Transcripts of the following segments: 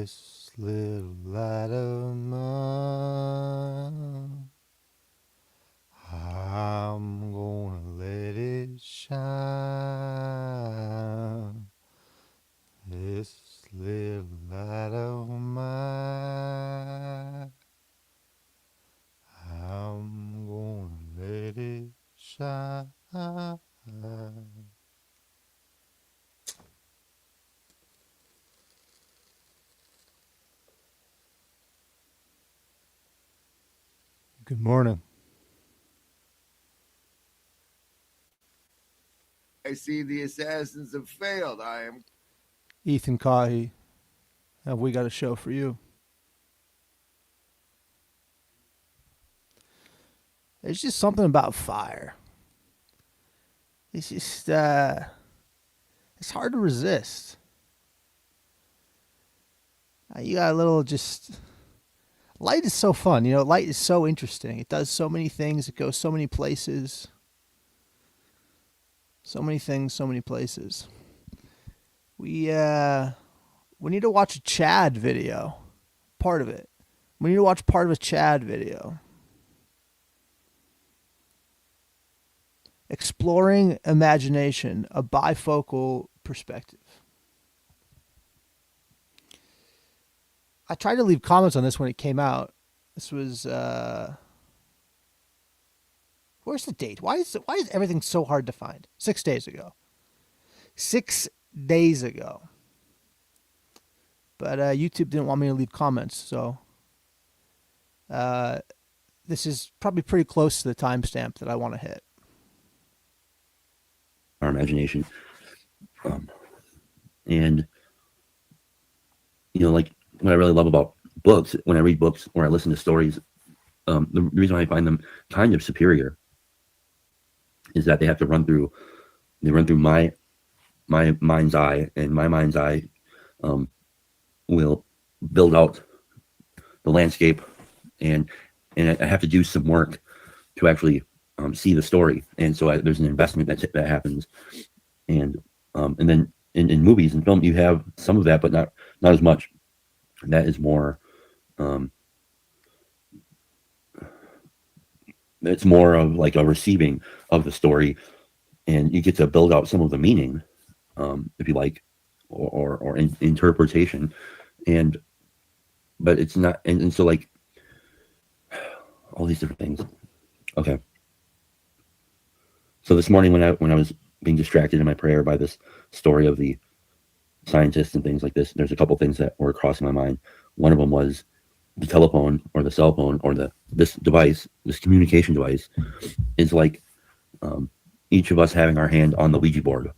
This little light of mine, I'm gonna let it shine. This little light of mine, I'm gonna let it shine. Good morning. I see the assassins have failed. I am Ethan Kahi, have we got a show for you? There's just something about fire. It's just, it's hard to resist. You got a little just. Light is so fun. You know, light is so interesting. It does so many things, it goes so many places. So many things, so many places. We need to watch a Chad video. Part of it. We need to watch part of a Chad video. Exploring imagination, a bifocal perspective. I tried to leave comments on this when it came out. This was where's the date? Why is everything so hard to find? 6 days ago. 6 days ago. But YouTube didn't want me to leave comments, so this is probably pretty close to the timestamp that I want to hit. Our imagination. And, you know, like what I really love about books, when I read books or I listen to stories, the reason I find them kind of superior is that they run through my mind's eye, and my mind's eye will build out the landscape, and I have to do some work to actually see the story, and so there's an investment that happens, and then in movies and film you have some of that, but not as much. That is more. It's more of like a receiving of the story, and you get to build out some of the meaning, if you like, or interpretation, but it's not, and so like all these different things. Okay. So this morning when I was being distracted in my prayer by this story of the scientists and things like this, there's a couple things that were crossing my mind. One of them was the telephone or the cell phone or this device, this communication device, is like each of us having our hand on the Ouija board.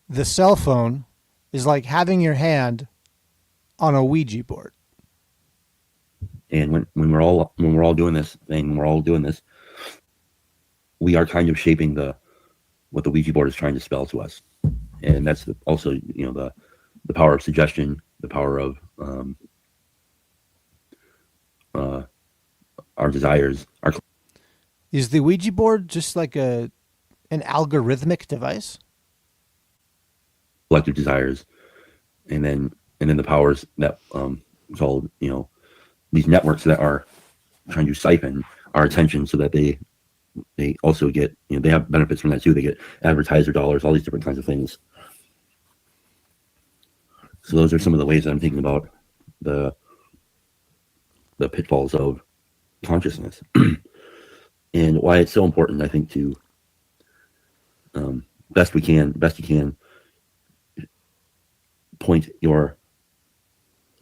The cell phone is like having your hand on a Ouija board. And when we're all doing this, we are kind of shaping what the Ouija board is trying to spell to us. And that's also, you know, the power of suggestion, the power of our desires. Is the Ouija board just like an algorithmic device? Collective desires, and then the powers that called, you know, these networks that are trying to siphon our attention so that they also get, you know, they have benefits from that too. They get advertiser dollars, all these different kinds of things. So those are some of the ways that I'm thinking about the pitfalls of consciousness and why it's so important, I think, to best you can point your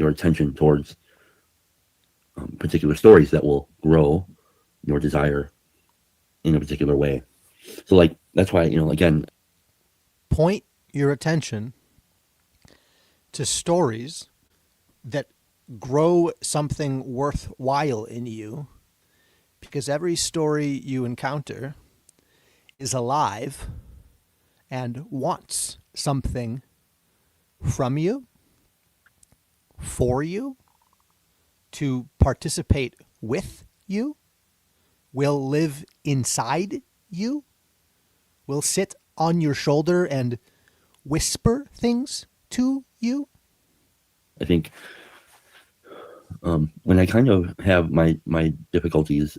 attention towards particular stories that will grow your desire in a particular way. So like that's why, you know, again, point your attention to stories that grow something worthwhile in you, because every story you encounter is alive and wants something from you, for you, to participate with you, will live inside you, will sit on your shoulder and whisper things to you. I think when I kind of have my difficulties,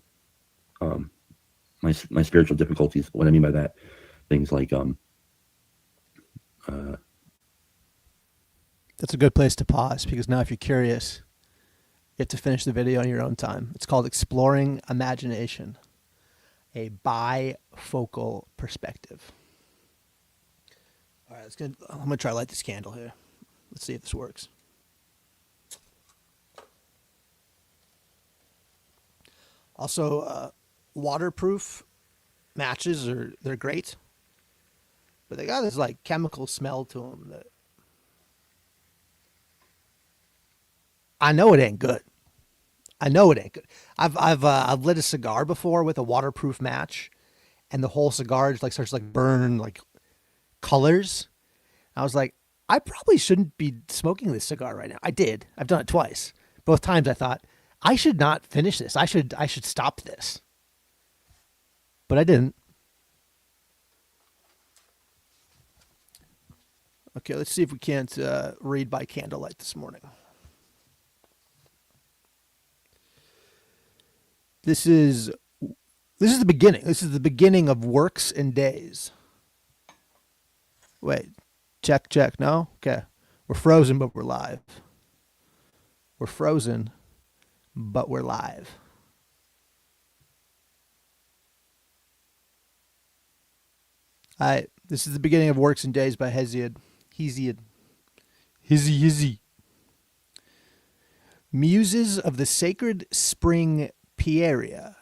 my spiritual difficulties, what I mean by that, things like That's a good place to pause, because now if you're curious, you have to finish the video on your own time. It's called Exploring Imagination, a bifocal perspective. All right, I'm going to try to light this candle here. Let's see if this works. Also, waterproof matches they're great, but they got this like chemical smell to them that I know it ain't good. I know it ain't good. I've lit a cigar before with a waterproof match, and the whole cigar just like starts to like burn like colors. I was like, I probably shouldn't be smoking this cigar right now. I did. I've done it twice. Both times I thought I should not finish this. I should stop this. But I didn't. Okay, let's see if we can't read by candlelight this morning. This is the beginning. This is the beginning of Works and Days. Wait, check. No? Okay. We're frozen, but we're live. We're frozen, but we're live. All right. This is the beginning of Works and Days by Hesiod. Hizzy. Muses of the sacred spring Pieria,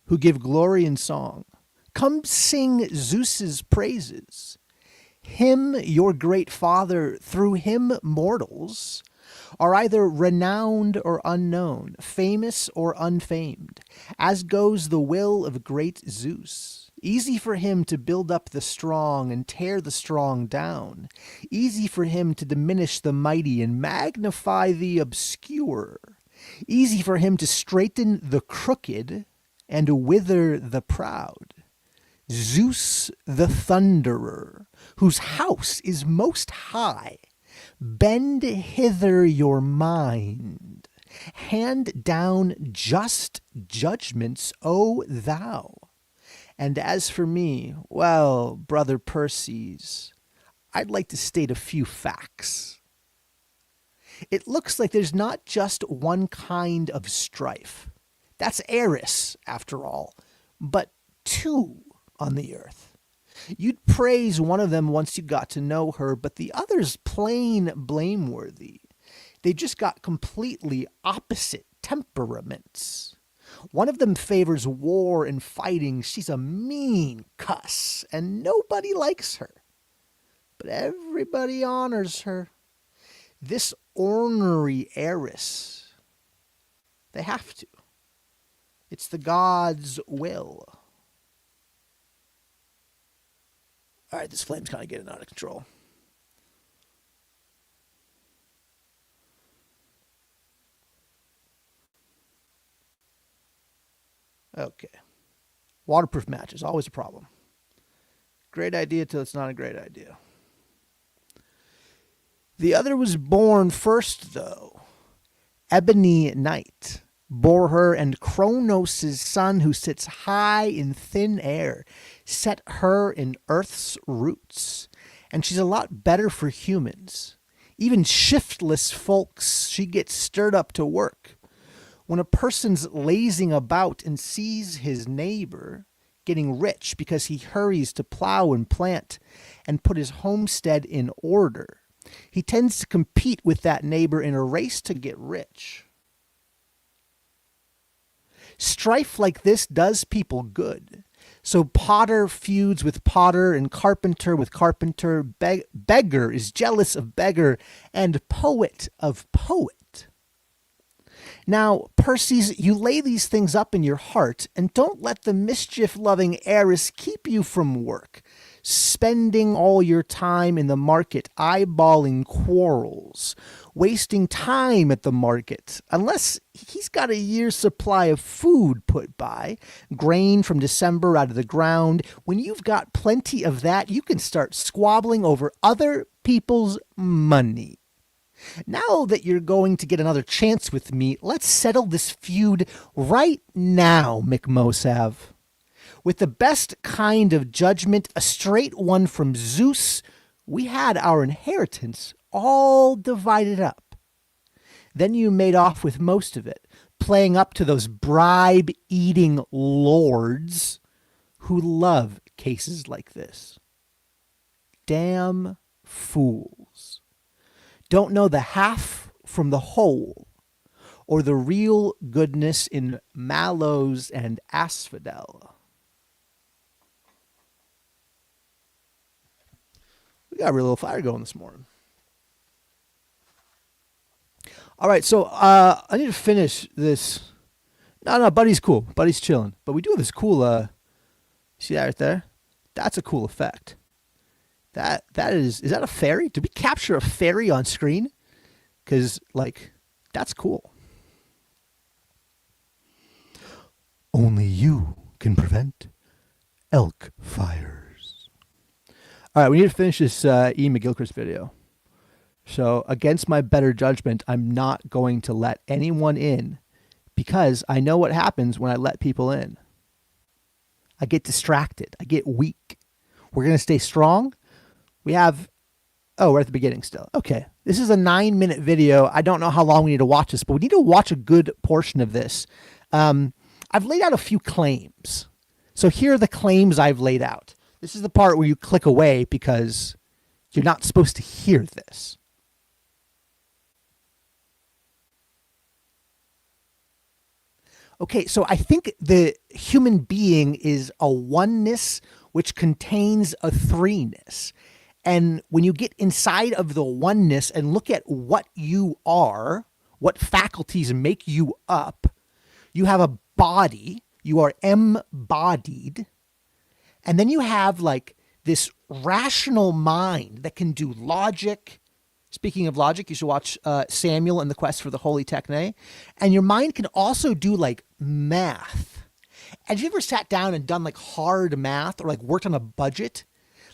who give glory and song, come sing Zeus's praises. Him, your great father, through him mortals are either renowned or unknown, famous or unfamed, as goes the will of great Zeus. Easy for him to build up the strong and tear the strong down. Easy for him to diminish the mighty and magnify the obscure. Easy for him to straighten the crooked and wither the proud. Zeus the thunderer, whose house is most high, bend hither your mind. Hand down just judgments, O thou. And as for me, well, brother Perses, I'd like to state a few facts. It looks like there's not just one kind of strife. That's Eris, after all, but two on the earth. You'd praise one of them once you got to know her, but the other's plain blameworthy. They just got completely opposite temperaments. One of them favors war and fighting. She's a mean cuss, and nobody likes her. But everybody honors her. This ornery Eris, they have to. It's the gods' will. All right, this flame's kind of getting out of control. Okay. Waterproof matches, always a problem. Great idea till it's not a great idea. The other was born first, though. Ebony Night bore her, and Kronos' son, who sits high in thin air, set her in Earth's roots. And she's a lot better for humans. Even shiftless folks, she gets stirred up to work. When a person's lazing about and sees his neighbor getting rich because he hurries to plow and plant and put his homestead in order, he tends to compete with that neighbor in a race to get rich. Strife like this does people good. So potter feuds with potter and carpenter with carpenter. Beggar is jealous of beggar and poet of poet. Now, Perses, you lay these things up in your heart and don't let the mischief-loving Eris keep you from work, spending all your time in the market eyeballing quarrels, wasting time at the market, unless he's got a year's supply of food put by, grain from December out of the ground. When you've got plenty of that, you can start squabbling over other people's money. Now that you're going to get another chance with me, let's settle this feud right now, McMosav. With the best kind of judgment, a straight one from Zeus, we had our inheritance all divided up. Then you made off with most of it, playing up to those bribe-eating lords who love cases like this. Damn fools. Don't know the half from the whole, or the real goodness in mallows and asphodel. We got a real little fire going this morning. All right, so I need to finish this. No, Buddy's cool. Buddy's chilling. But we do have this cool, see that right there? That's a cool effect. That is that a fairy? Did we capture a fairy on screen? Because, like, that's cool. Only you can prevent elk fires. All right, we need to finish this Ian McGilchrist video. So, against my better judgment, I'm not going to let anyone in because I know what happens when I let people in. I get distracted. I get weak. We're going to stay strong. We have... Oh, we're at the beginning still. Okay. This is a 9-minute video. I don't know how long we need to watch this, but we need to watch a good portion of this. I've laid out a few claims. So here are the claims I've laid out. This is the part where you click away because you're not supposed to hear this. Okay, so I think the human being is a oneness which contains a threeness. And when you get inside of the oneness and look at what you are, what faculties make you up, you have a body, you are embodied, and then you have like this rational mind that can do logic. Speaking of logic, you should watch Samuel and the Quest for the Holy Techne. And your mind can also do like math. And have you ever sat down and done like hard math or like worked on a budget?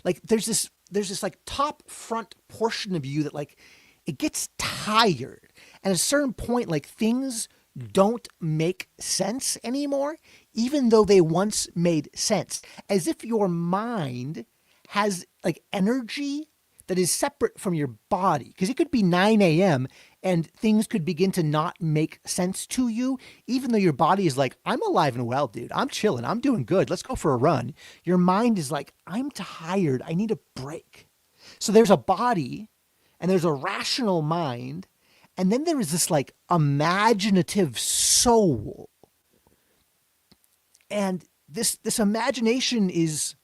Like there's this like top front portion of you that like it gets tired. And at a certain point, like things don't make sense anymore, even though they once made sense. As if your mind has like energy that is separate from your body. Because it could be 9 a.m. and things could begin to not make sense to you, even though your body is like, I'm alive and well, dude. I'm chilling. I'm doing good. Let's go for a run. Your mind is like, I'm tired. I need a break. So there's a body and there's a rational mind. And then there is this like imaginative soul. And this imagination is,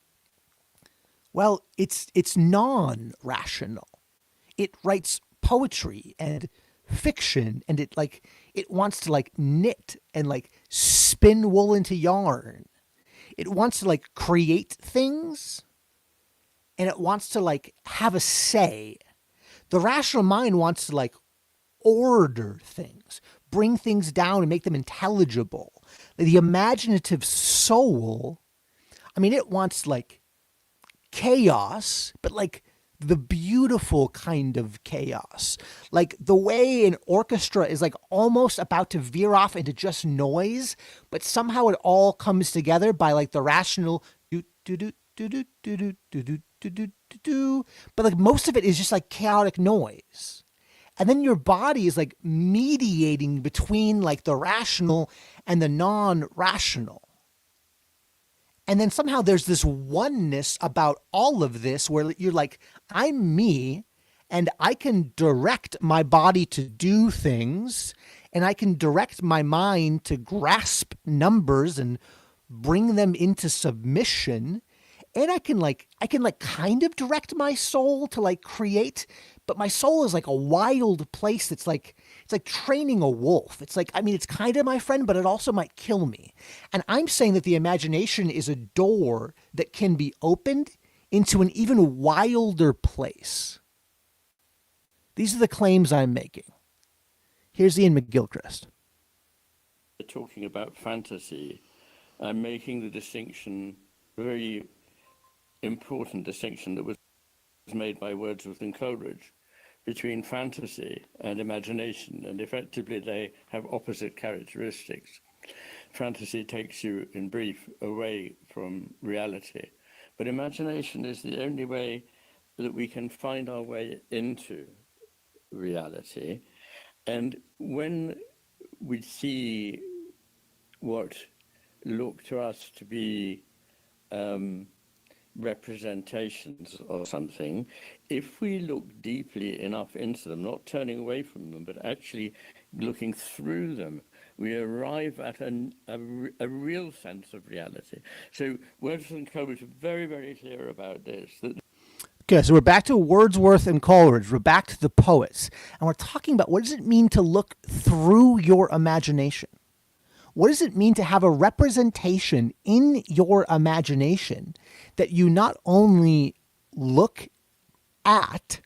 well, it's non-rational. It writes poetry and fiction, and it wants to like knit and like spin wool into yarn. It wants to like create things, and it wants to like have a say. The rational mind wants to like order things, bring things down and make them intelligible. The imaginative soul, I mean, it wants like chaos, but like the beautiful kind of chaos. Like the way an orchestra is like almost about to veer off into just noise, but somehow it all comes together by like the rational do do do do do do do do do do do do. But like most of it is just like chaotic noise. And then your body is like mediating between like the rational and the non-rational. And then somehow there's this oneness about all of this where you're like, I'm me and I can direct my body to do things and I can direct my mind to grasp numbers and bring them into submission. And I can kind of direct my soul to like create, but my soul is like a wild place that's like, it's like training a wolf. It's like, I mean, it's kind of my friend, but it also might kill me. And I'm saying that the imagination is a door that can be opened into an even wilder place. These are the claims I'm making. Here's Ian McGilchrist. Talking about fantasy, I'm making the distinction, very important distinction that was made by Wordsworth and Coleridge between fantasy and imagination, and effectively they have opposite characteristics. Fantasy takes you, in brief, away from reality, but imagination is the only way that we can find our way into reality. And when we see what look to us to be representations of something, if we look deeply enough into them, not turning away from them, but actually looking through them, we arrive at a real sense of reality. So Wordsworth and Coleridge are very, very clear about this. That Okay, so we're back to Wordsworth and Coleridge. We're back to the poets. And we're talking about what does it mean to look through your imagination? What does it mean to have a representation in your imagination that you not only look at,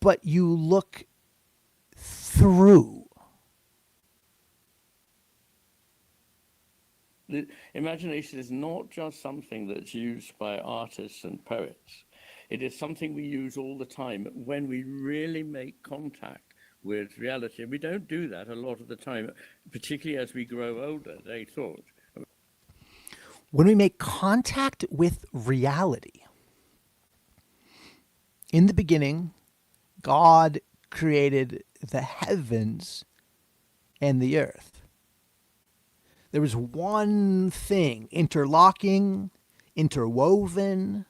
but you look through? the imagination is not just something that's used by artists and poets. It is something we use all the time when we really make contact with reality. And we don't do that a lot of the time, particularly as we grow older, they thought. When we make contact with reality, in the beginning, God created the heavens and the earth. There was one thing interlocking, interwoven.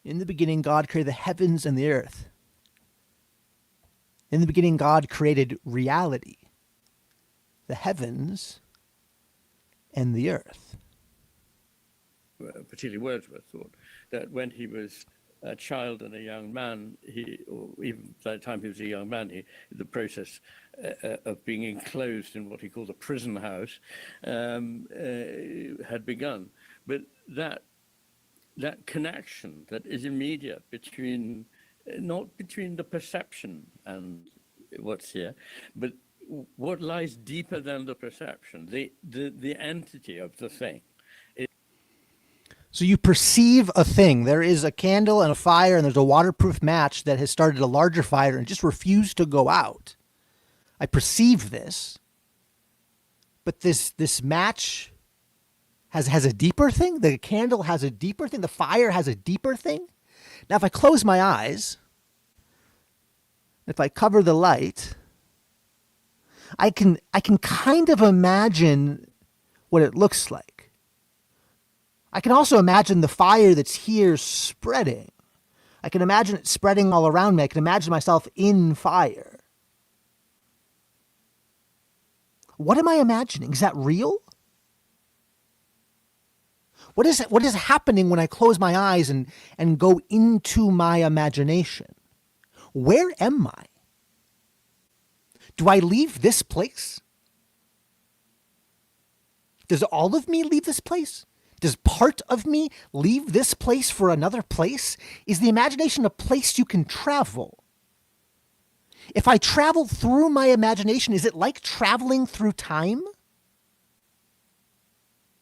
In the beginning, God created the heavens and the earth. In the beginning, God created reality, the heavens and the earth. Particularly Wordsworth thought that when he was a child and a young man, or even by the time he was a young man, the process of being enclosed in what he called a prison house had begun. But that connection that is immediate between, not between the perception and what's here, but what lies deeper than the perception, the entity of the thing. So you perceive a thing. There is a candle and a fire, and there's a waterproof match that has started a larger fire and just refused to go out. I perceive this, but this match has a deeper thing. The candle has a deeper thing. The fire has a deeper thing. Now, if I close my eyes, if I cover the light, I can kind of imagine what it looks like. I can also imagine the fire that's here spreading. I can imagine it spreading all around me. I can imagine myself in fire. What am I imagining? Is that real? What is happening when I close my eyes and go into my imagination? Where am I? Do I leave this place? Does all of me leave this place? Does part of me leave this place for another place? Is the imagination a place you can travel? If I travel through my imagination, is it like traveling through time?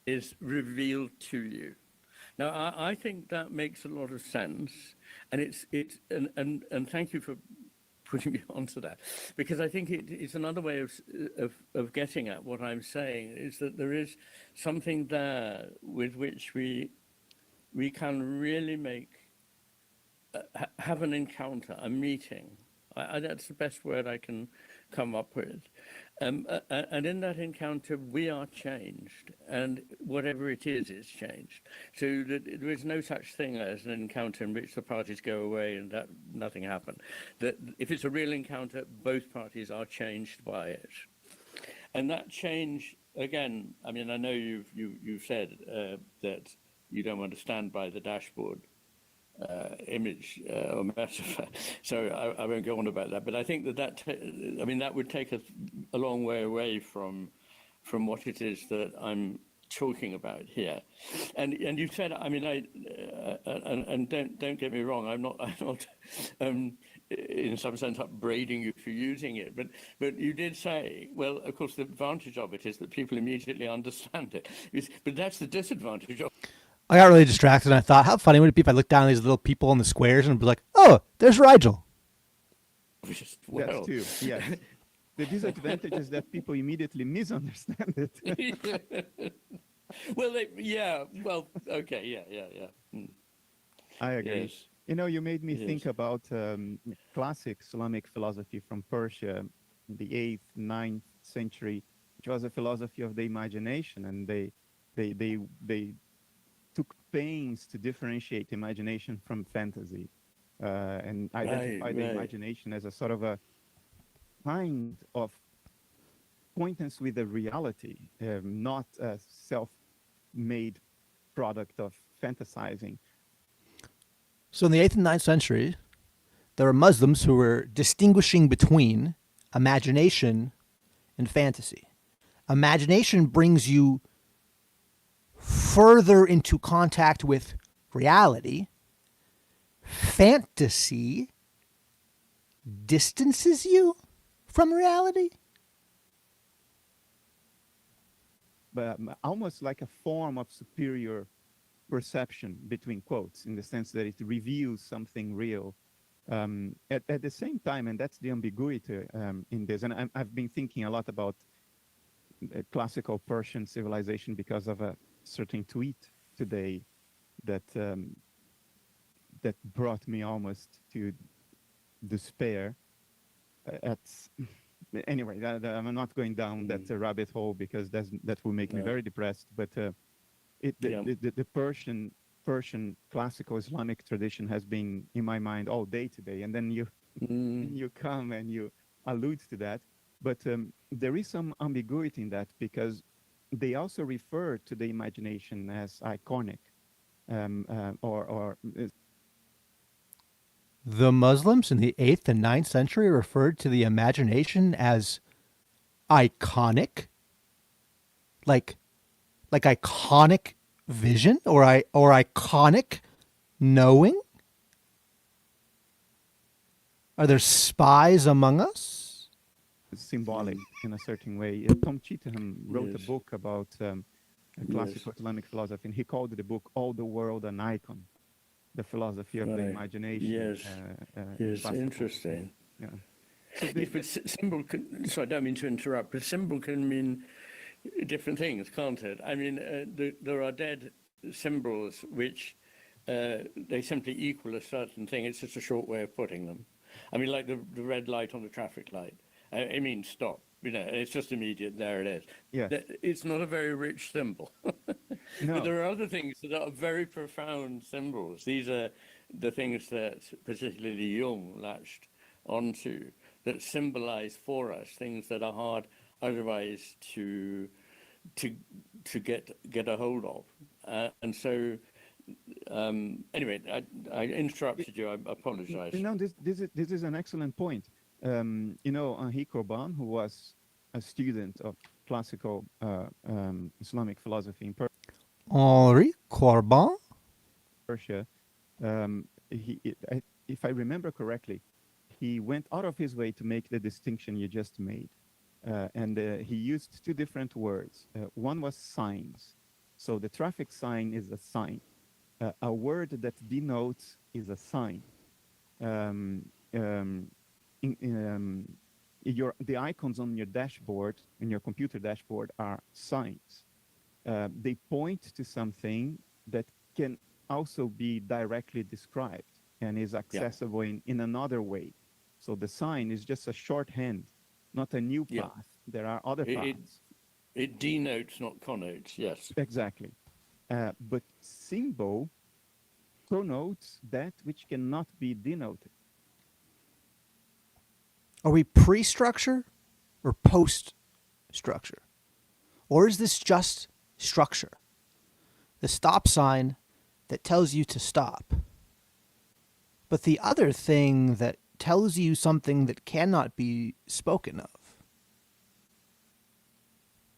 Is revealed to you. Now, I think that makes a lot of sense, and and thank you for putting me onto that, because I think it's another way of getting at what I'm saying, is that there is something there with which we can really make have an encounter, a meeting. That's the best word I can come up with. And in that encounter, we are changed, and whatever it is changed. So that there is no such thing as an encounter in which the parties go away and that nothing happened. That if it's a real encounter, both parties are changed by it. And that change, again, I mean, I know you've said that you don't want to stand by the dashboard image or metaphor, so I won't go on about that. But I think that would take us a long way away from what it is that I'm talking about here. And you said, I mean, and don't get me wrong, I'm not in some sense upbraiding you for using it, but you did say, well, of course, the advantage of it is that people immediately understand it. But that's the disadvantage of. I got really distracted and I thought, how funny would it be if I looked down at these little people in the squares and be like, oh, there's Rigel. Just, That's well, too. Yes. The disadvantage is that people immediately misunderstand it. well, well, okay, yeah. Mm, I agree. yes, You know, you made me think yes. about classic Islamic philosophy from Persia, in the 8th, 9th century, which was a philosophy of the imagination, and they took pains to differentiate imagination from fantasy, and identify the Right. imagination as a sort of a kind of acquaintance with the reality, not a self-made product of fantasizing. So in the 8th and 9th century, there were Muslims who were distinguishing between imagination and fantasy. Imagination brings you further into contact with reality. Fantasy distances you from reality. But almost like a form of superior perception, between quotes, in the sense that it reveals something real. At the same time, and that's the ambiguity in this, and I've been thinking a lot about classical Persian civilization because of a certain tweet today that that brought me almost to despair. At anyway, I'm not going down that rabbit hole because that will make me Yeah. very depressed. But Yeah. the Persian classical Islamic tradition has been in my mind all day today, and then you Mm, you come and you allude to that, but there is some ambiguity in that because they also refer to the imagination as iconic, or The Muslims in the 8th and 9th century referred to the imagination as iconic, like iconic vision or iconic knowing. Are there spies among us? symbolic in a certain way. Tom Cheetham wrote a Yes. book about classical Islamic philosophy, and he called the book "All the World an Icon," the philosophy of the Right. imagination. Yes. In Yes, classical. interesting. Yeah. So Yes, but symbol can, sorry, I don't mean to interrupt, but symbol can mean different things, can't it? I mean, there are dead symbols which they simply equal a certain thing. It's just a short way of putting them. I mean, like the red light on the traffic light. It means stop. You know, it's just immediate. There it is. yes, It's not a very rich symbol. But no, there are other things that are very profound symbols. These are the things that particularly Jung latched onto that symbolize for us things that are hard otherwise to get a hold of. And so anyway, I interrupted you. I apologize. no. This is an excellent point. You know, Henri Corbin, who was a student of classical Islamic philosophy in Henri Corbin. Persia, if I remember correctly, he went out of his way to make the distinction you just made. And he used two different words. One was signs. So the traffic sign is a sign. A word that denotes is a sign. Um, um, the icons on your dashboard, in your computer dashboard, are signs. They point to something that can also be directly described and is accessible in another way. So the sign is just a shorthand, not a new Yeah. path. There are other It, paths. it denotes, not connotes. Yes. Exactly. But symbol connotes that which cannot be denoted. Are we pre-structure or post-structure? Or is this just structure? The stop sign that tells you to stop. But the other thing that tells you something that cannot be spoken of.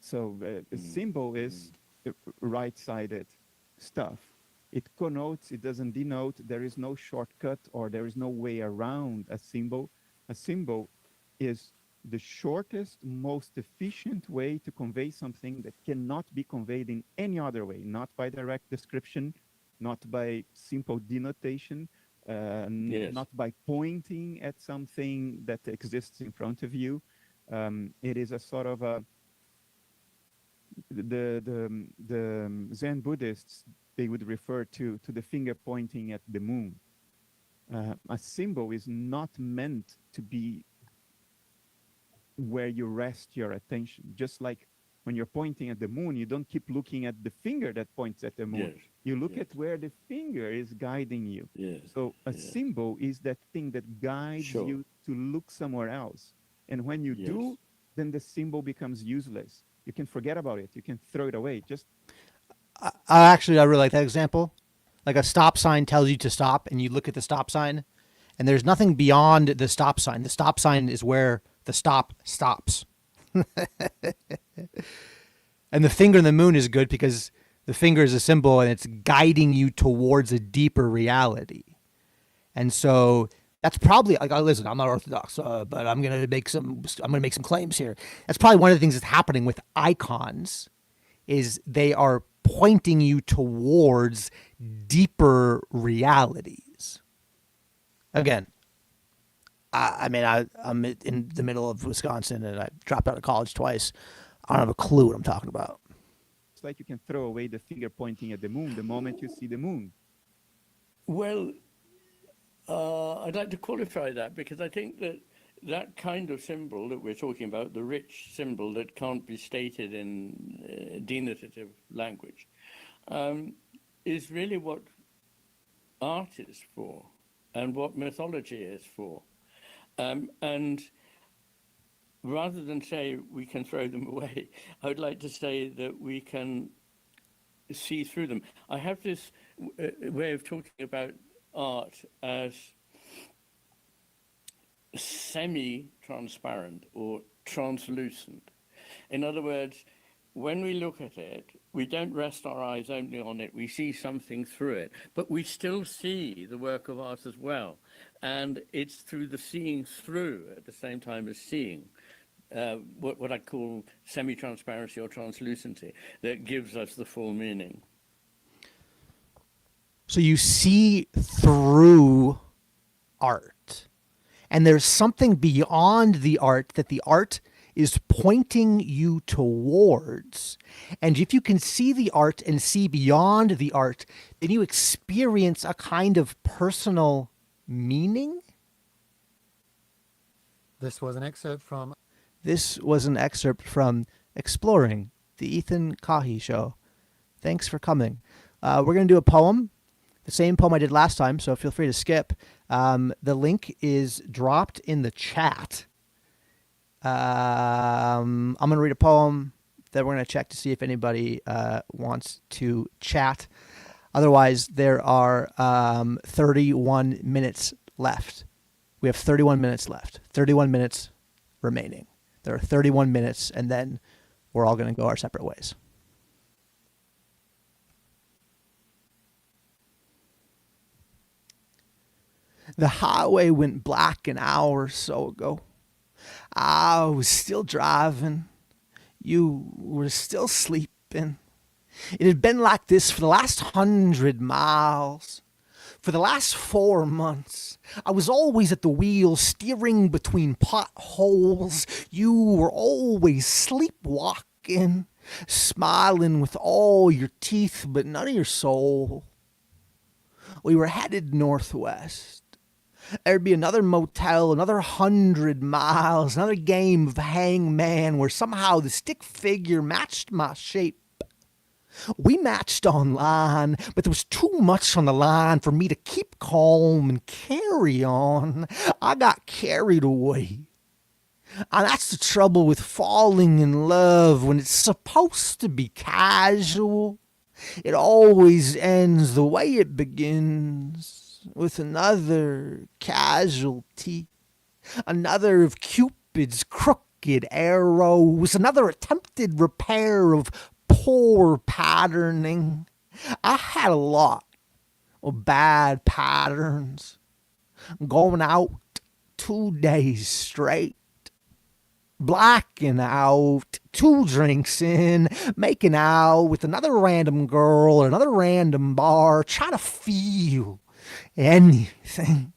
So a symbol is right-sided stuff. It connotes, it doesn't denote. There is no shortcut or there is no way around a symbol. A symbol is the shortest, most efficient way to convey something that cannot be conveyed in any other way, not by direct description, not by simple denotation, Yes. not by pointing at something that exists in front of you. It is a sort of a the Zen Buddhists, they would refer to the finger pointing at the moon. A symbol is not meant to be where you rest your attention. Just like when you're pointing at the moon, you don't keep looking at the finger that points at the moon. Yes. You look Yes. at where the finger is guiding you. Yes. So a Yes. symbol is that thing that guides Sure. you to look somewhere else. And when you Yes. do, then the symbol becomes useless. You can forget about it. You can throw it away. Just I really like that example. Like a stop sign tells you to stop, and you look at the stop sign, and there's nothing beyond the stop sign. The stop sign is where the stop stops. And the finger in the moon is good because the finger is a symbol and it's guiding you towards a deeper reality. And so that's probably like, listen, I'm not Orthodox, but I'm gonna make some claims here. That's probably one of the things that's happening with icons, is they are pointing you towards deeper realities. Again, I'm in the middle of Wisconsin and I dropped out of college twice. I don't have a clue what I'm talking about. it's like you can throw away the finger pointing at the moon the moment you see the moon. Well, I'd like to qualify that, because I think that that kind of symbol that we're talking about, the rich symbol that can't be stated in denotative language, is really what art is for and what mythology is for. And rather than say we can throw them away, I would like to say that we can see through them. I have this way of talking about art as semi-transparent or translucent. In other words, when we look at it, we don't rest our eyes only on it. We see something through it, but we still see the work of art as well. And it's through the seeing through at the same time as seeing, what I call semi-transparency or translucency, that gives us the full meaning. So you see through art, and there's something beyond the art that the art is pointing you towards. And if you can see the art and see beyond the art, then you experience a kind of personal meaning. This was an excerpt from Exploring, the Ethan Kahi Show. Thanks for coming. We're going to do a poem, the same poem I did last time, so feel free to skip. The link is dropped in the chat. I'm going to read a poem, then we're going to check to see if anybody wants to chat. Otherwise, there are 31 minutes left. We have 31 minutes left. 31 minutes remaining. There are 31 minutes, and then we're all going to go our separate ways. The highway went black an hour or so ago. I was still driving. You were still sleeping. It had been like this for the last 100 miles. For the last 4 months, I was always at the wheel, steering between potholes. You were always sleepwalking, smiling with all your teeth but none of your soul. We were headed northwest. There'd be another motel, another 100 miles, another game of hangman where somehow the stick figure matched my shape. We matched online, but there was too much on the line for me to keep calm and carry on. I got carried away. And that's the trouble with falling in love when it's supposed to be casual. It always ends the way it begins, with another casualty, another of Cupid's crooked arrows, another attempted repair of poor patterning. I had a lot of bad patterns, going out 2 days straight, blacking out, 2 drinks in, making out with another random girl or another random bar, trying to feel anything.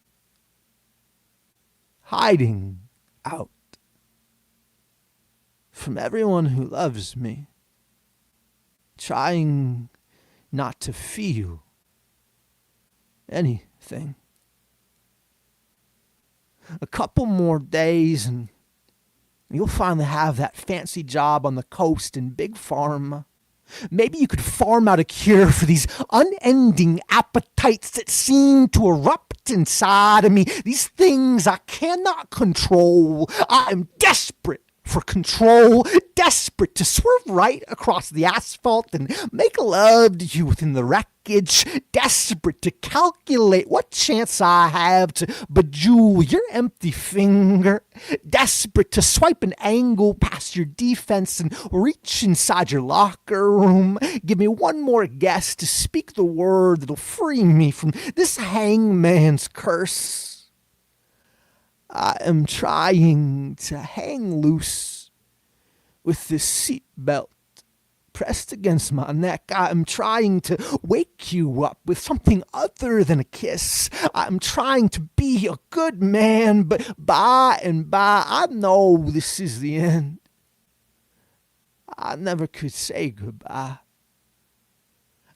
Hiding out from everyone who loves me, trying not to feel anything. A couple more days and you'll finally have that fancy job on the coast in Big Pharma. Maybe you could farm out a cure for these unending appetites that seem to erupt inside of me. These things I cannot control. I am desperate for control, desperate to swerve right across the asphalt and make love to you within the wreckage, desperate to calculate what chance I have to bejewel your empty finger, desperate to swipe an angle past your defense and reach inside your locker room. Give me one more guess to speak the word that'll free me from this hangman's curse. I am trying to hang loose with this seatbelt pressed against my neck. I am trying to wake you up with something other than a kiss. I'm trying to be a good man, but by and by, I know this is the end. I never could say goodbye.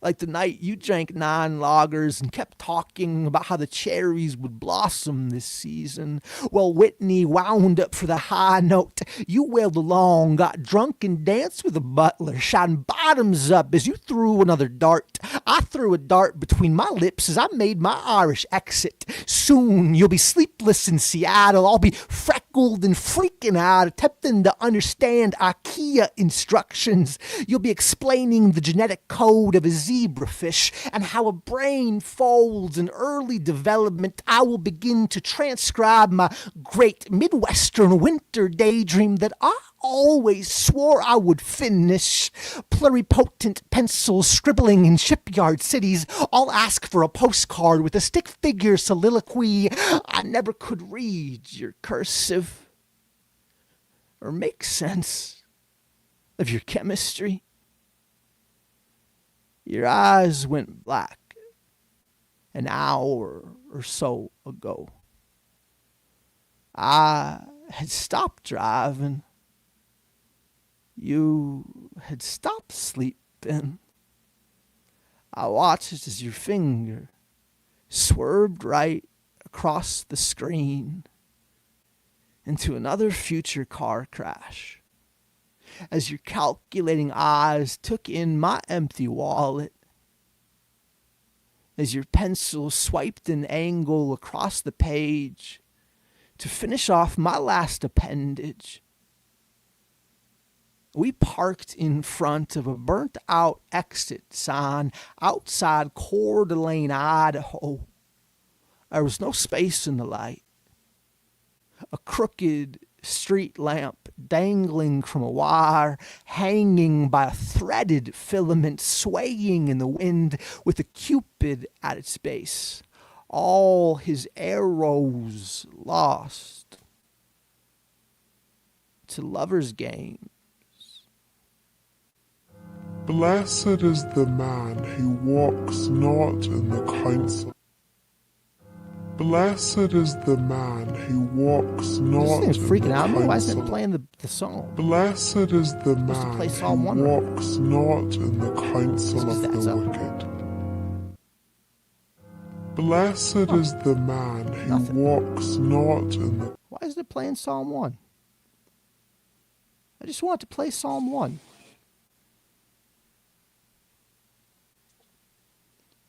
Like the night you drank 9 lagers and kept talking about how the cherries would blossom this season. Well, Whitney wound up for the high note. You wailed along, got drunk and danced with the butler, shouting bottoms up as you threw another dart. I threw a dart between my lips as I made my Irish exit. Soon you'll be sleepless in Seattle. I'll be freckled and freaking out, attempting to understand IKEA instructions. You'll be explaining the genetic code of a zebrafish and how a brain folds in early development. I will begin to transcribe my great Midwestern winter daydream that I always swore I would finish. Pluripotent pencils scribbling in shipyard cities. I'll ask for a postcard with a stick figure soliloquy. I never could read your cursive or make sense of your chemistry. Your eyes went black an hour or so ago. I had stopped driving. You had stopped sleeping. I watched as your finger swerved right across the screen into another future car crash. As your calculating eyes took in my empty wallet, as your pencil swiped an angle across the page to finish off my last appendage, we parked in front of a burnt-out exit sign outside Coeur d'Alene, Idaho. There was no space in the light. A crooked street lamp dangling from a wire, hanging by a threaded filament, swaying in the wind with a cupid at its base. All his arrows lost to lovers' games. Blessed is the man who walks not in the counsel. Blessed is the man who walks not This in thing's freaking the out. Why isn't it counsel. playing the song? Blessed is the to man play who Psalm 1 right now. walks not in the counsel Just 'cause of that's the up. wicked. Blessed is the man who Nothing. walks not in the Why isn't it playing Psalm 1? I just want it to play Psalm 1.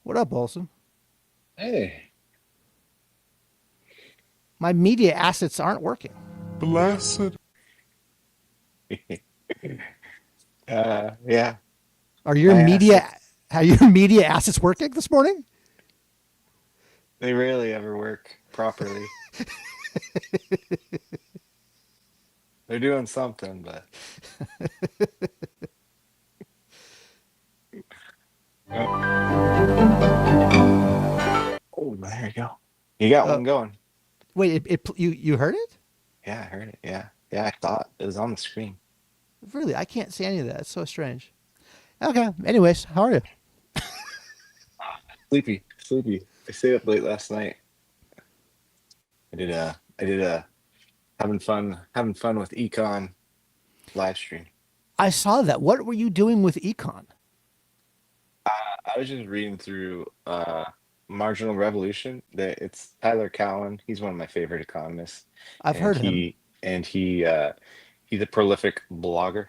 What up, Olson? Hey, My media assets aren't working. blessed yeah. Are your My media assets working this morning? They rarely ever work properly. They're doing something, but oh, there you go. You got one going. Wait, you heard it? Yeah, I heard it. Yeah. Yeah, I thought it was on the screen. Really, I can't see any of that. It's so strange. Okay. Anyways, how are you? Sleepy. I stayed up late last night. I did a having fun with Econ live stream. I saw that. What were you doing with Econ? I was just reading through Marginal Revolution. It's Tyler Cowen. He's one of my favorite economists, I've and heard him. he's a prolific blogger,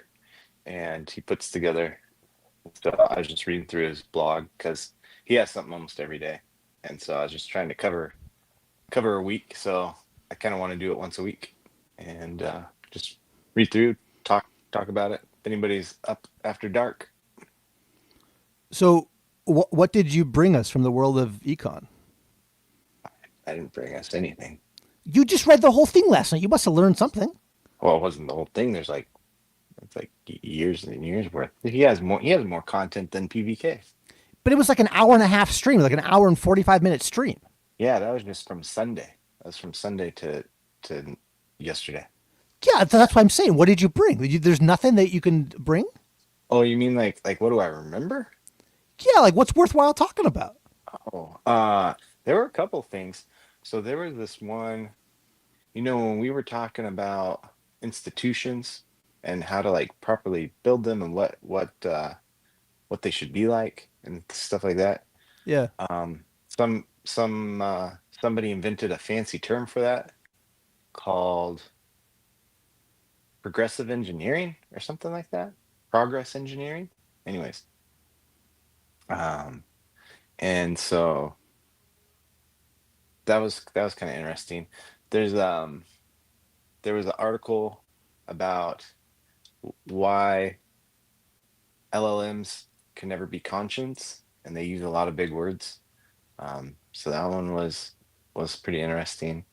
and he puts together. So I was just reading through his blog because he has something almost every day, and so I was just trying to cover a week. So I kind of want to do it once a week, and just read through, talk about it. If anybody's up after dark, So, what did you bring us from the world of Econ? I didn't bring us anything. You just read the whole thing last night. You must have learned something. Well, it wasn't the whole thing. It's like years and years worth. He has more content than PVK. But it was like an hour and a half stream, like an hour and 45-minute stream. Yeah, that was just from Sunday. That was from Sunday to yesterday. Yeah, that's what I'm saying. What did you bring? There's nothing that you can bring? Oh, you mean like what do I remember? Yeah, like what's worthwhile talking about? Oh, there were a couple things. So there was this one, when we were talking about institutions and how to like properly build them and what they should be like and stuff like that. Yeah. Somebody invented a fancy term for that called progressive engineering or something like that. Progress engineering. Anyways, and so that was kind of interesting. There was an article about why LLMs can never be conscious, and they use a lot of big words. So that one was pretty interesting.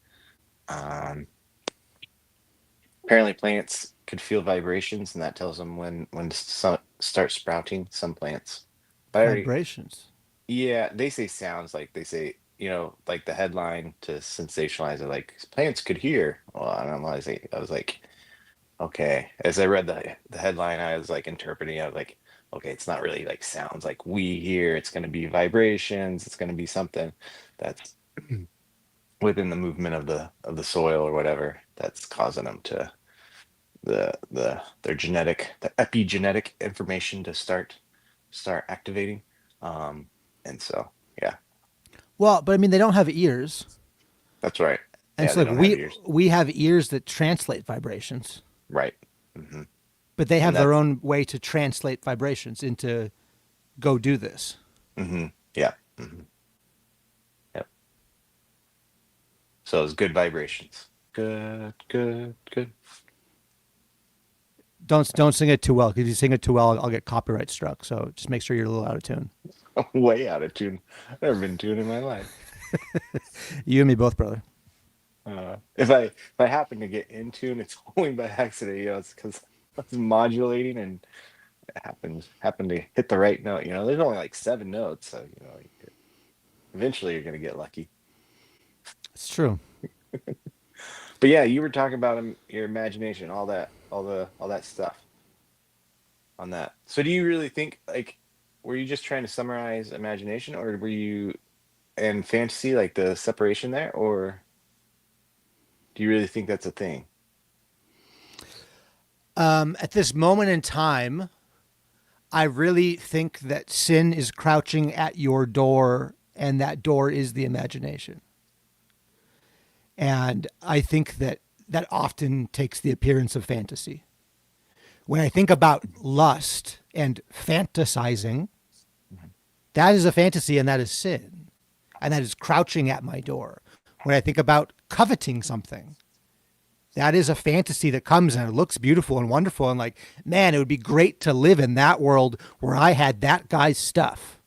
Apparently, plants could feel vibrations, and that tells them when to start sprouting. Some plants, but Vibrations. yeah, they say sounds like they say like the headline to sensationalize it, like plants could hear. Well, I was like, okay. As I read the headline, I was like interpreting. I was like, okay, it's not really like sounds like we hear. It's going to be vibrations. It's going to be something that's within the movement of the soil or whatever that's causing them to their the epigenetic information to start activating. And so yeah, Well, but I mean, they don't have ears. that's right. And Yeah, so they like don't have ears. we have ears that translate vibrations, Right. Hmm. but they have And their that's own way to translate vibrations into go do this. yeah. Hmm. Yep. So it's good vibrations. Good. Don't sing it too well, because if you sing it too well, I'll get copyright struck. So just make sure you're a little out of tune. Way out of tune. I've never been tuned in my life. You and me both, brother. If I happen to get in tune, it's only by accident. It's because I was modulating and it happened to hit the right note. There's only like 7 notes, so eventually you're gonna get lucky. It's true. But yeah, you were talking about your imagination, all that stuff on that. So do you really think, like, were you just trying to summarize imagination, or were you and fantasy, like the separation there, or do you really think that's a thing? At this moment in time, I really think that sin is crouching at your door, and that door is the imagination. And I think that often takes the appearance of fantasy. When I think about lust and fantasizing, that is a fantasy and that is sin. And that is crouching at my door. When I think about coveting something, that is a fantasy that comes and it looks beautiful and wonderful. And like, man, it would be great to live in that world where I had that guy's stuff.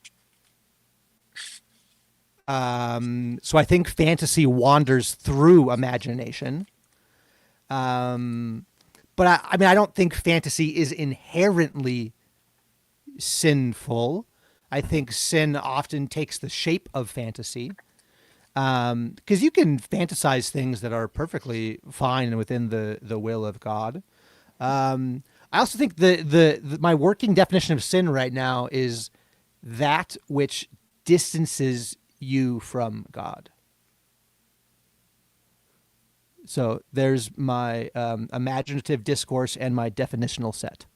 So I think fantasy wanders through imagination. But I mean, I don't think fantasy is inherently sinful. I think sin often takes the shape of fantasy. Because you can fantasize things that are perfectly fine and within the will of God. I also think my working definition of sin right now is that which distances you from God. So there's my imaginative discourse and my definitional set.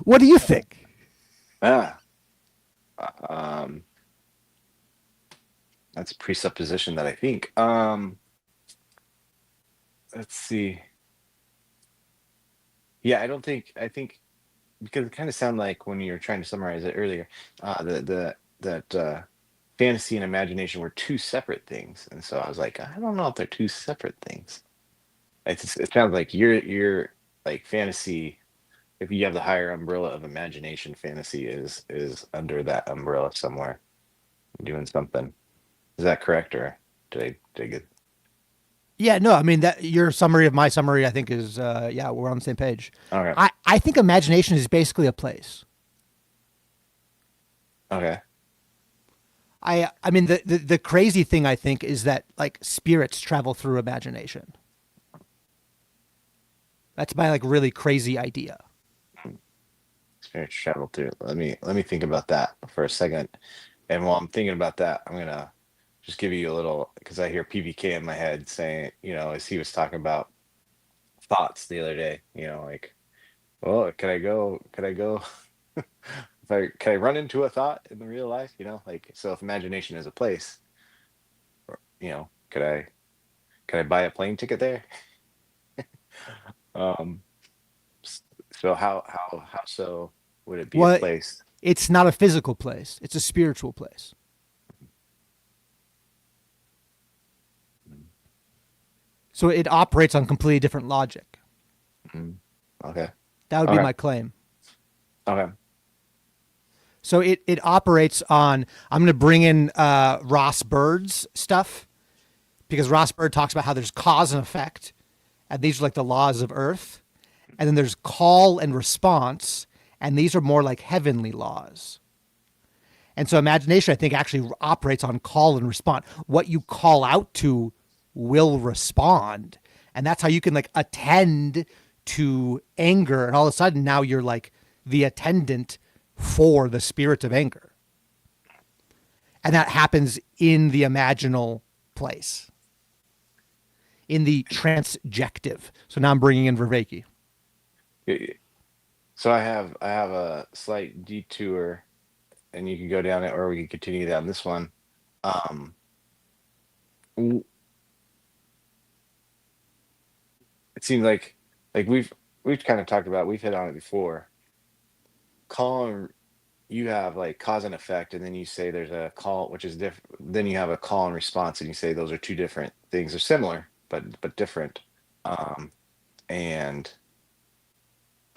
What do you think? Ah, that's a presupposition that I think. Let's see. Yeah, I think because it kind of sounded like when you were trying to summarize it earlier, that fantasy and imagination were two separate things, and so I was like, I don't know if they're two separate things. It sounds like you're like fantasy. If you have the higher umbrella of imagination, fantasy is under that umbrella somewhere, doing something. Is that correct, or did I get? Yeah, no, I mean that your summary of my summary, I think is yeah, we're on the same page. Okay. I think imagination is basically a place. Okay. I mean the crazy thing I think is that like spirits travel through imagination. That's my like really crazy idea. Spirits travel through. Let me think about that for a second. And while I'm thinking about that, I'm gonna just give you a little because I hear PBK in my head saying, as he was talking about thoughts the other day, like, well, could I go? Can I run into a thought in the real life? Like, so if imagination is a place, or, could I buy a plane ticket there? um, so how so would it be Well, a place? it's not a physical place. It's a spiritual place. So it operates on completely different logic. Okay. That would be Okay. my claim. Okay. So it operates on, I'm going to bring in Ross Bird's stuff because Ross Bird talks about how there's cause and effect, and these are like the laws of earth. And then there's call and response, and these are more like heavenly laws. And so imagination, I think, actually operates on call and response. What you call out to will respond. And that's how you can like attend to anger. And all of a sudden now you're like the attendant for the spirit of anger. And that happens in the imaginal place, in the transjective. So now I'm bringing in Vervaeke. So I have a slight detour, and you can go down it, or we can continue down this one. W- It seems like we've kind of talked about, we've hit on it before. You have like cause and effect, and then you say there's a call which is different. Then you have a call and response, and you say those are two different things. They're similar but different. And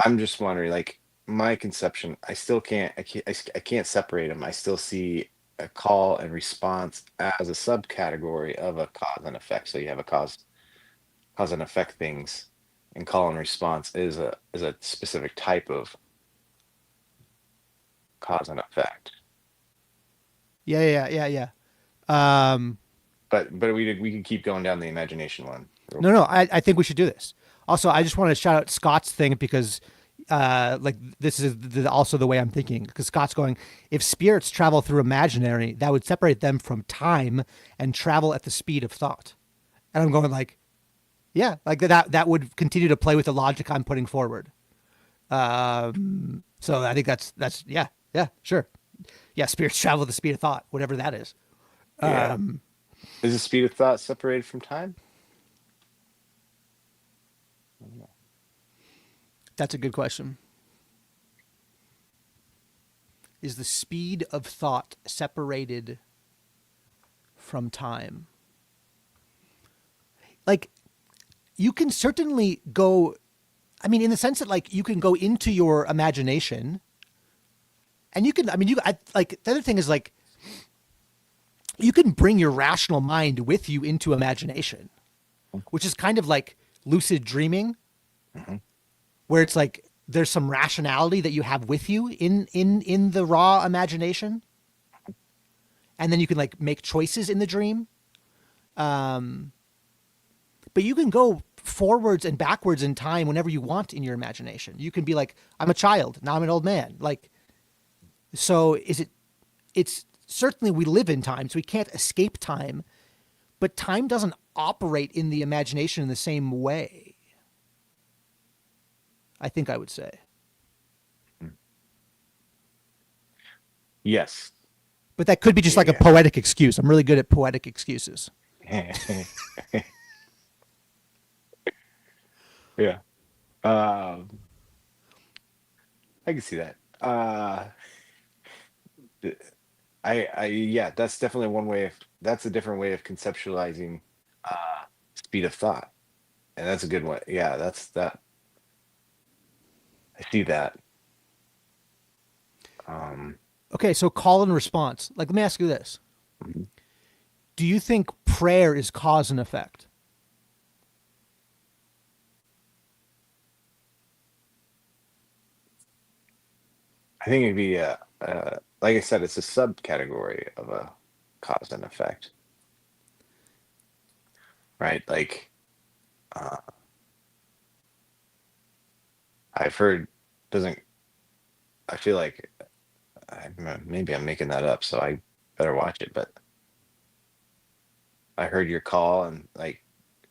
I'm just wondering, like my conception, I can't separate them. I still see a call and response as a subcategory of a cause and effect. So you have a cause and effect things, and call and response is a specific type of cause and effect. Yeah. But we can keep going down the imagination one. No, I think we should do this. Also, I just want to shout out Scott's thing because like this is also the way I'm thinking, because Scott's going, if spirits travel through imaginary, that would separate them from time and travel at the speed of thought. And I'm going like, yeah, like that would continue to play with the logic I'm putting forward. So I think that's yeah, sure. Yeah, spirits travel at the speed of thought, whatever that is. Yeah. Is the speed of thought separated from time? That's a good question. Is the speed of thought separated from time? Like, you can certainly go, I mean, in the sense that like you can go into your imagination and you can, like the other thing is like, you can bring your rational mind with you into imagination, which is kind of like lucid dreaming, where it's like there's some rationality that you have with you in the raw imagination, and then you can like make choices in the dream. But you can go forwards and backwards in time whenever you want in your imagination. You can be like, I'm a child, now I'm an old man. Like, so it's certainly we live in time, so we can't escape time, but time doesn't operate in the imagination in the same way. I think I would say. Yes. But that could be just like a Yeah. poetic excuse. I'm really good at poetic excuses. Yeah. I can see that. Yeah, that's definitely one way of, that's a different way of conceptualizing speed of thought. And that's a good one. Yeah, that's that. I see that. Okay, so call and response. Like, let me ask you this. Do you think prayer is cause and effect? I think it'd be like I said, it's a subcategory of a cause and effect, right? Like I've heard doesn't. I feel like maybe I'm making that up, so I better watch it. But I heard your call and like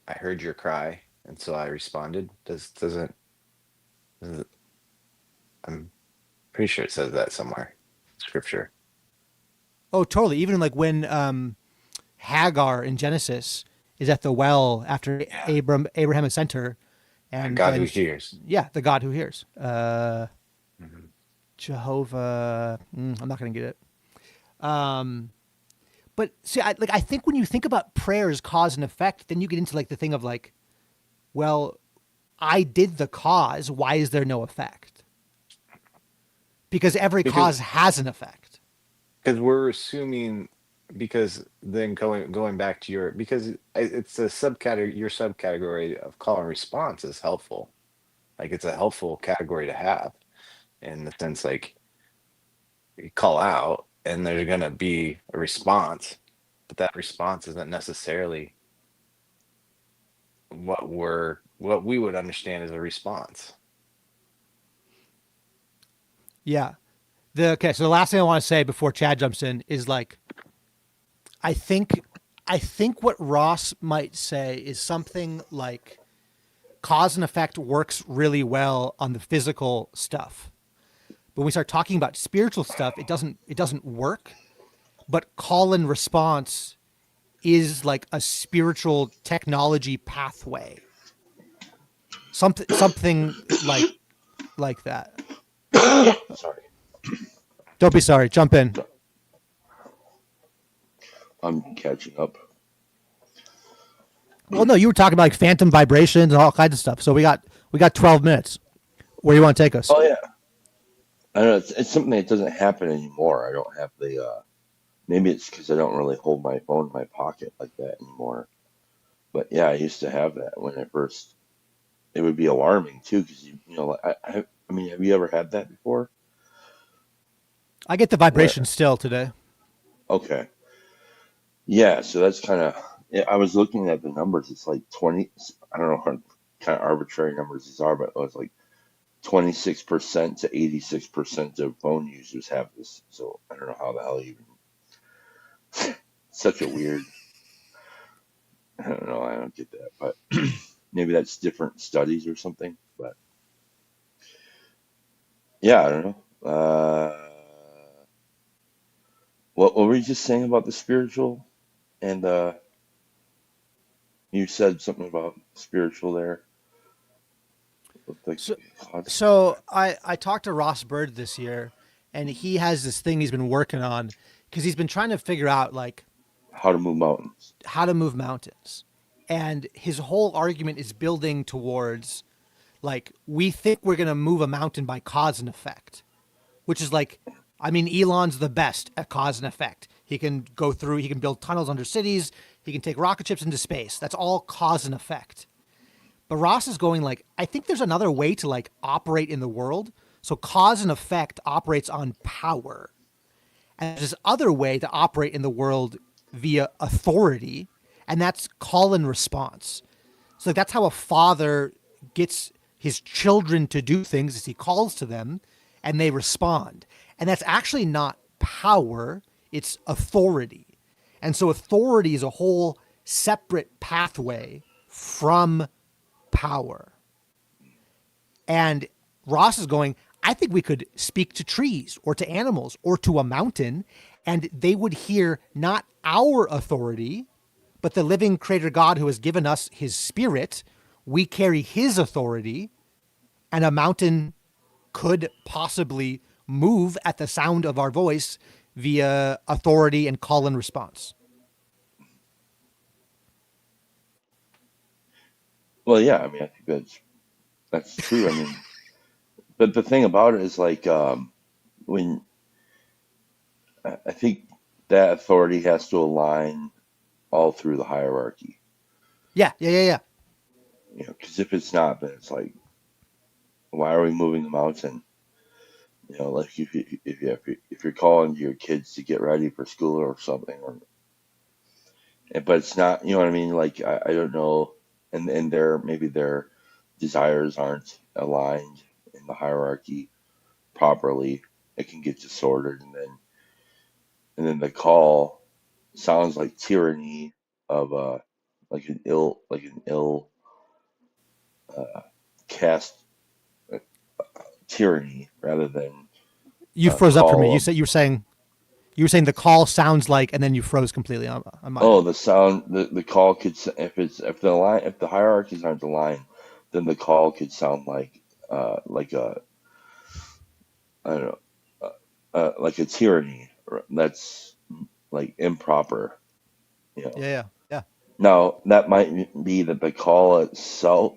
I heard your cry, and so I responded. Doesn't I'm pretty sure it says that somewhere, scripture. Oh, totally. Even like when Hagar in Genesis is at the well after Abraham has sent her, and God who hears. Yeah, the God who hears. Mhm. Jehovah. I'm not going to get it. But see, I think when you think about prayer as cause and effect, then you get into like the thing of like, well, I did the cause. Why is there no effect? Because every cause has an effect. Because we're assuming, because then going back to your, because it's a subcategory, your subcategory of call and response is helpful. Like it's a helpful category to have in the sense like you call out and there's going to be a response, but that response isn't necessarily what we would understand as a response. Yeah. Okay, so the last thing I want to say before Chad jumps in is like, I think what Ross might say is something like cause and effect works really well on the physical stuff. But when we start talking about spiritual stuff, it doesn't work. But call and response is like a spiritual technology pathway. Something like that. Sorry, Don't be sorry. Jump in. I'm catching up. Well, no, you were talking about like phantom vibrations and all kinds of stuff. So we got 12 minutes. Where do you want to take us? Oh yeah, I don't know. It's something that doesn't happen anymore. I don't have the. Maybe it's because I don't really hold my phone in my pocket like that anymore. But yeah, I used to have that when I first. It would be alarming too, because you know, I mean, have you ever had that before? I get the vibration still today. Okay. Yeah, so that's kind of. I was looking at the numbers. It's like 20. I don't know how kind of arbitrary numbers these are, but it was like 26% to 86% of phone users have this. So I don't know how the hell you even. Such a weird. I don't know. I don't get that, but maybe that's different studies or something. But yeah, I don't know. What were you just saying about the spiritual? And you said something about spiritual there. With the So I talked to Ross Bird this year, and he has this thing he's been working on because he's been trying to figure out like how to move mountains. How to move mountains. And his whole argument is building towards like we think we're going to move a mountain by cause and effect, which is like, I mean, Elon's the best at cause and effect. He can build tunnels under cities. He can take rocket ships into space. That's all cause and effect. But Ross is going like, I think there's another way to like operate in the world. So cause and effect operates on power. And there's this other way to operate in the world via authority, and that's call and response. So that's how a father gets his children to do things, as he calls to them and they respond. And that's actually not power, it's authority. And so authority is a whole separate pathway from power. And Ross is going, I think we could speak to trees or to animals or to a mountain, and they would hear not our authority, but the living creator God who has given us his spirit. We carry his authority, and a mountain could possibly move at the sound of our voice via authority and call and response. Well, yeah, I mean, I think that's true. I mean, but the thing about it is like when I think that authority has to align all through the hierarchy. Yeah. You know, because if it's not, then it's like, why are we moving the mountain? You know, like if you're calling your kids to get ready for school or something, but it's not, you know what I mean? Like I don't know, and maybe their desires aren't aligned in the hierarchy properly. It can get disordered, and then the call sounds like tyranny of like an ill cast tyranny rather than You froze up for me. call. You were saying the call sounds like, and then you froze completely on my Oh, end. the sound, the call could if the hierarchies aren't aligned, then the call could sound like a I don't know like a tyranny that's like improper, you know. Yeah. Now that might be that the caller itself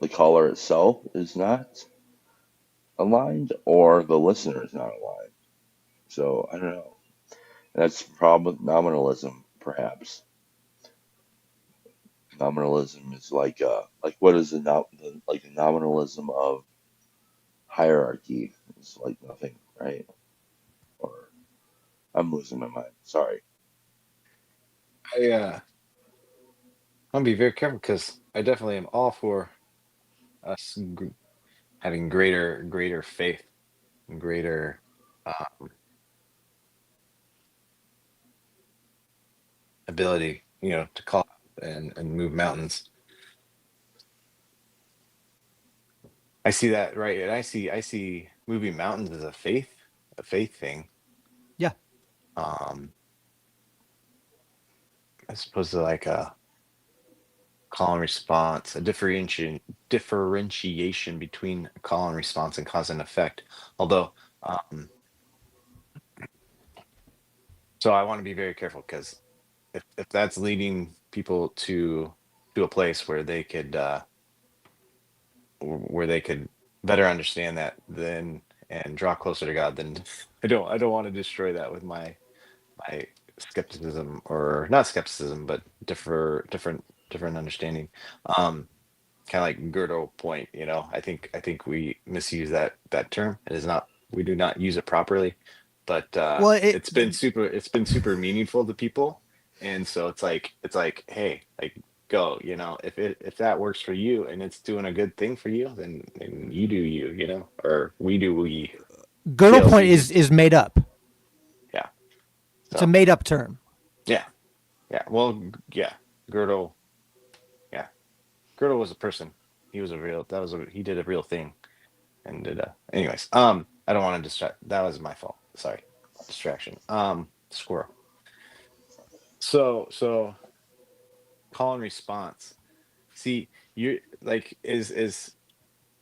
is not aligned, or the listener is not aligned. So I don't know. That's problem nominalism, perhaps. Nominalism is like what is like the nominalism of hierarchy? It's like nothing, right? Or I'm losing my mind. Sorry. I'm gonna be very careful because I definitely am all for us having greater faith and greater ability, to call and move mountains. I see that, right, and I see moving mountains as a faith thing, Yeah. um, as opposed to like a call and response, a differentiation between call and response and cause and effect. Although, so I want to be very careful because if that's leading people to a place where they could better understand that then and draw closer to God, then I don't want to destroy that with my skepticism, or not skepticism, but different understanding. Um, Kind of like Gödel point, I think we misuse that term. It is not, we do not use it properly, but Well, it's been super meaningful to people, and so it's like, hey, like, go, if that works for you and it's doing a good thing for you, then you do you, or we do we. Girdle point TLC. is made up. Yeah. It's So a made up term. yeah, yeah. Well, yeah. Gödel, yeah. Gödel was a person. He did a real thing. And anyways, I don't want to distract. That was my fault. Sorry, distraction. Squirrel. So call and response. See, you like is it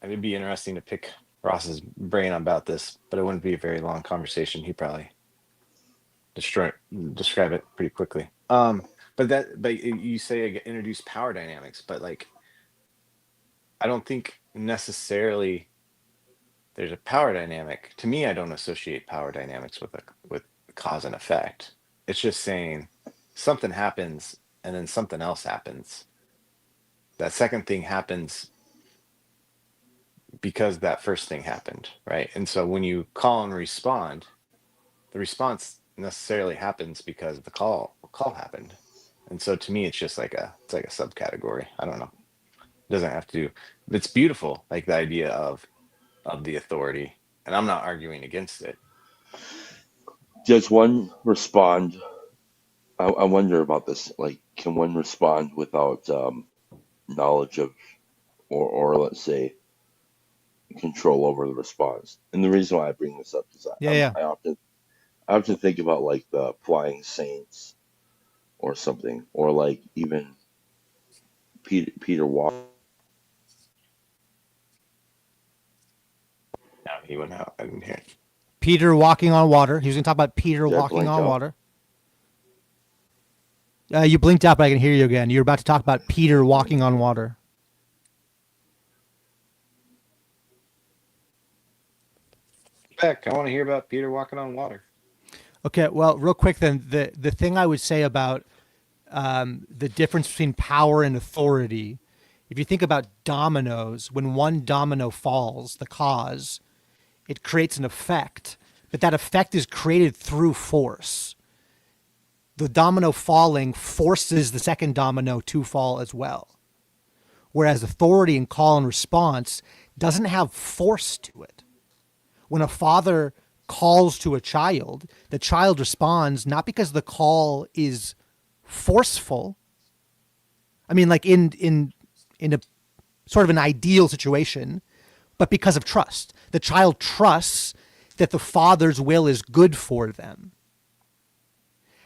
would be interesting to pick Ross's brain about this, but it wouldn't be a very long conversation. He probably describe it pretty quickly. But you say introduce power dynamics, but like I don't think necessarily there's a power dynamic. To me, I don't associate power dynamics with cause and effect. It's just saying something happens and then something else happens. That second thing happens because that first thing happened, right? And so when you call and respond, the response necessarily happens because the call happened. And so to me, it's just like it's like a subcategory. I don't know. It doesn't have to. It's beautiful, like the idea of the authority, and I'm not arguing against it. Does one respond? I wonder about this. Like, can one respond without knowledge of, or let's say, control over the response? And the reason why I bring this up is Yeah. I often think about like the Flying Saints or something, or like even Peter Walker. No, he went out. I didn't hear it. Peter walking on water. He was going to talk about Peter Did I walking blink on out? water. You blinked out, but I can hear you again. You're about to talk about Peter walking on water. Back. I want to hear about Peter walking on water. Okay, well, real quick then, the thing I would say about the difference between power and authority, if you think about dominoes, when one domino falls, the cause, it creates an effect, but that effect is created through force. The domino falling forces the second domino to fall as well. Whereas authority and call and response doesn't have force to it. When a father calls to a child, the child responds not because the call is forceful. I mean, like in a sort of an ideal situation, but because of trust. The child trusts that the father's will is good for them.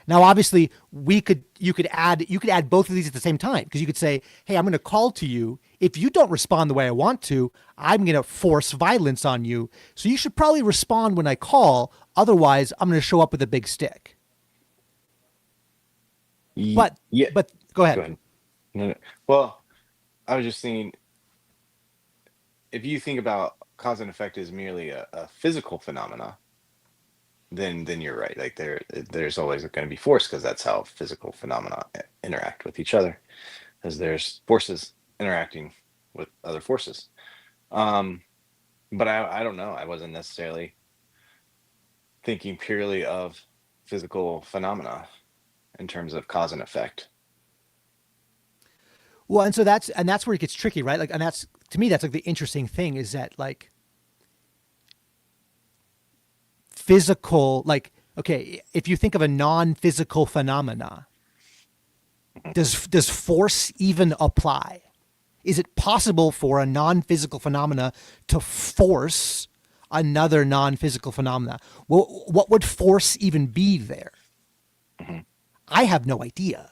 Now, obviously, you could add both of these at the same time, because you could say, hey, I'm going to call to you. If you don't respond the way I want to, I'm going to force violence on you. So you should probably respond when I call. Otherwise, I'm going to show up with a big stick. But go ahead. Go ahead. No. Well, I was just thinking, if you think about cause and effect as merely a physical phenomena, then you're right. Like there's always going to be force, because that's how physical phenomena interact with each other, as there's forces interacting with other forces. But I don't know. I wasn't necessarily thinking purely of physical phenomena in terms of cause and effect. Well, and so that's where it gets tricky, right? Like, and that's, to me, that's like the interesting thing, is that like physical, like, okay, if you think of a non-physical phenomena, does force even apply? Is it possible for a non-physical phenomena to force another non-physical phenomena? Well, what would force even be there? I have no idea.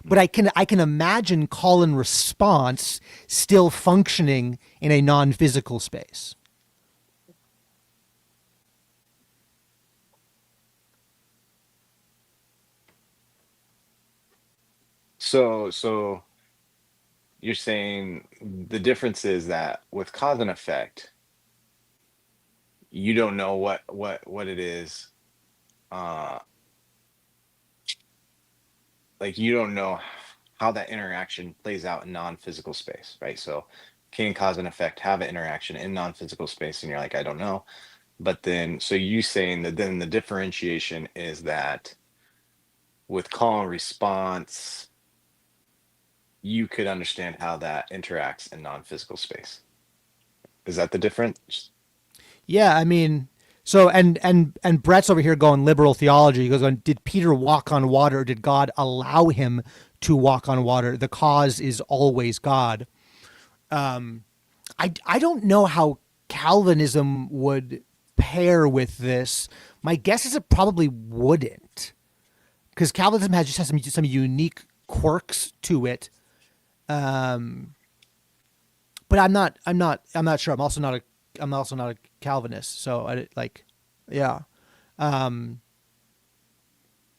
But I can imagine call and response still functioning in a non-physical space. So you're saying the difference is that with cause and effect, you don't know what it is. Like, you don't know how that interaction plays out in non-physical space, right? So can cause and effect have an interaction in non-physical space? And you're like, I don't know. But then, so you saying that then the differentiation is that with call and response, you could understand how that interacts in non-physical space. Is that the difference? Yeah, I mean, so and Brett's over here going liberal theology. He goes on, did Peter walk on water? Or did God allow him to walk on water? The cause is always God. I don't know how Calvinism would pair with this. My guess is it probably wouldn't, because Calvinism has some unique quirks to it. But I'm not sure. I'm also not a Calvinist. So yeah.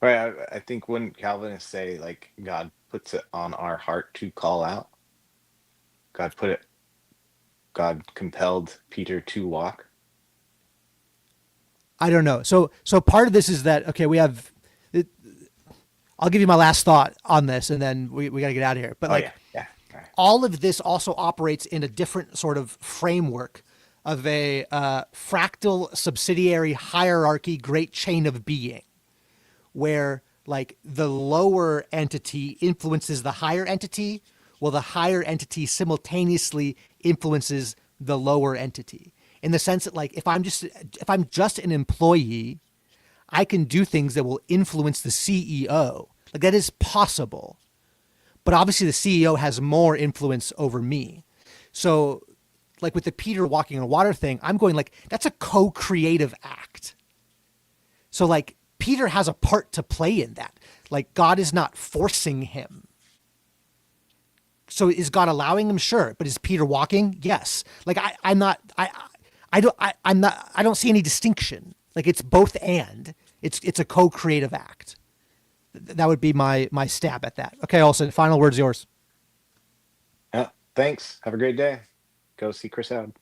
Right. I think when Calvinists say like God puts it on our heart to call out, God compelled Peter to walk. I don't know. So part of this is that, okay, we have, I'll give you my last thought on this, and then we got to get out of here. But yeah. All right. all of this also operates in a different sort of framework of a fractal subsidiary hierarchy, great chain of being. where like the lower entity influences the higher entity, while the higher entity simultaneously influences the lower entity. In the sense that like if I'm just an employee, I can do things that will influence the CEO. Like that is possible. But obviously the CEO has more influence over me. So like with the Peter walking on water thing, I'm going like, that's a co-creative act. So like Peter has a part to play in that. Like God is not forcing him. So is God allowing him? Sure. But is Peter walking? Yes. Like I don't see any distinction. Like it's both and. It's a co-creative act. That would be my stab at that. Okay, Olson, final word's yours. Yeah, thanks. Have a great day. Go see Chris Howard.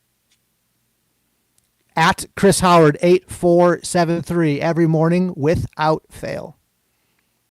At Chris Howard 8473 every morning without fail.